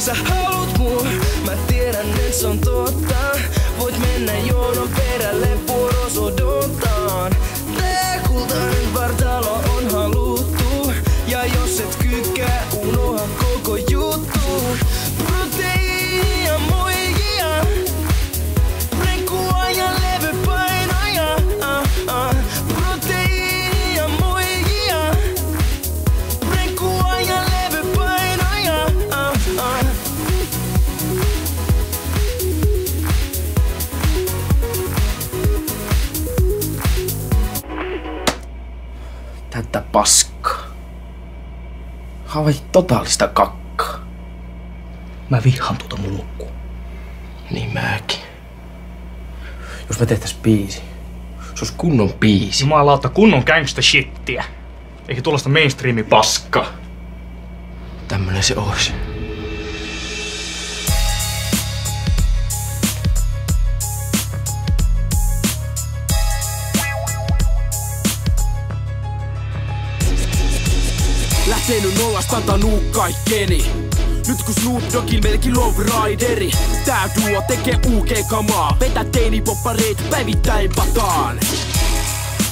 Sä haluut mua, mä tiedän et se on totta. Voit mennä joudon perälle, vuoros odotaan. Tää kultainen vartalo on haluttu. Ja jos et kykkää, unoha koko juttu. Proteiinia, muijia, renkkua ja levypainoja. Proteiinia, muijia, renkkua ja levypainoja. Tätä paskaa. Havai totaalista kakkaa. Mä vihaan tuota mulkkua. Niin mäkin. Jos me tehtäis biisi, se olisi kunnon biisi. Jumalauta, kunnon gangsta shittiä. Eikä tuollaista mainstreami paskaa. Tämmönen se ois. Lähtenyt nollasta antanut kaikkeni. Nyt kun Snoop Doggin melkein lowrideri. Tää duo tekee UG-kamaa. Vetä teinipoppareita päivittäin pataan.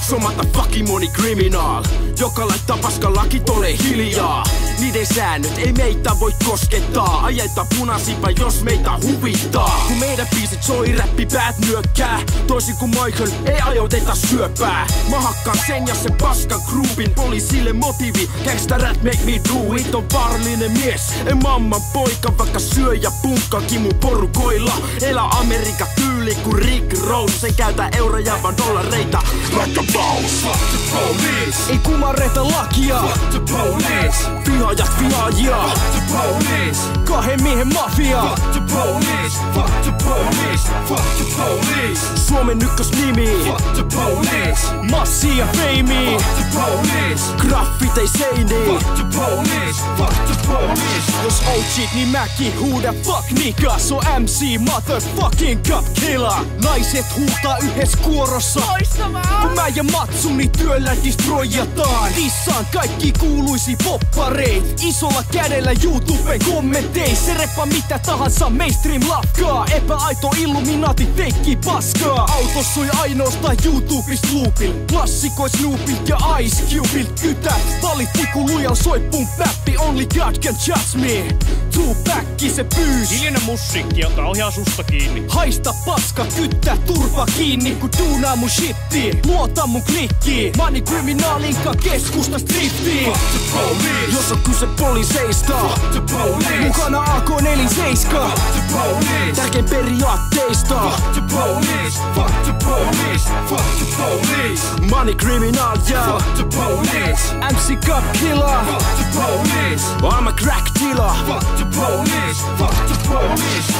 Somata fucking moni criminal, joka laittaa paskan lakit ole hiljaa. Niiden säännöt ei meitä voi koskettaa. Ajetaan punasipa jos meitä huvittaa. Kun meidän biisit soi, räppipäät nyökkää. Toisin kuin Michael, ei ajoiteta syöpää. Mä hakkaan sen ja sen paskan groupin. Poliisille motiivi, gangsta rap make me do it. On vaarallinen mies, en mamman poika. Vaikka syö ja punkkakin mun porukoilla. Elä Amerikka tyyli kuin Rick Ross. En käytä euroja vaan dollareita. Like a boss, fuck the police. Ei kumarreta lakia. Fuck the police. Vihaajat vihaajia. Fuck the police. Kahden miehen mafia. Fuck the police. Fuck the police. Fuck the police. Suomen ykkösnimi. Fuck the police. Massi ja feimi. Fuck the police. Graffitei seiniin. Fuck the police. Fuck the police. Jos OG't niin mäkin huudan fuck nigga. So MC motherfucking cup killer. Naiset huutaa yhdessä kuorossa. Kun mä ja Matsuni työllä destroyataan. Dissaan kaikki kuuluisi poppareit. Isolla kädellä YouTuben kommenteis. Se reppa mitä tahansa mainstream lafkaa. Epäaito Illuminati feikki paskaa. Autos soi ainoastaan YouTubesta loopil. Klassikoi Snoopilta ja Ice Cubeilta kytät. Valitti kun lujal soi pump bappi. Only God can judge me. Tupacki se pyys. Hiljainen musiikki, joka on ihan susta kiinni. Haista paska, kyttää turpa kiinni kun duunaa mun shittiin. Luota mun klikkiin. Mani kriminaalinka keskusta striptiin. Fuck the police. Jos on kyse poliiseista. Fuck the police. Mukana AK-47. Fuck the police. Tärkein periaatteista. Fuck the police. Fuck the police. Fuck the police. Money criminal, yeah. Fuck the police. MC Cup killer. Fuck the police. I'm a crack dealer. Fuck the police. Fuck the police.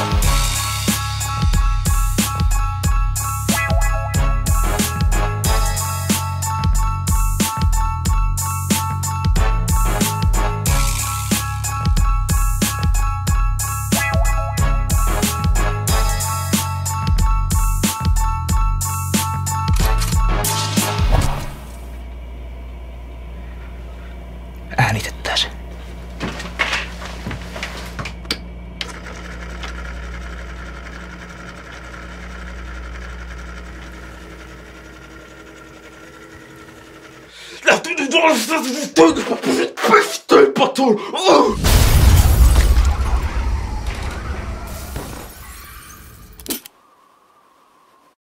Äänitettäis. Lähti nyt alas, pystyy patuun!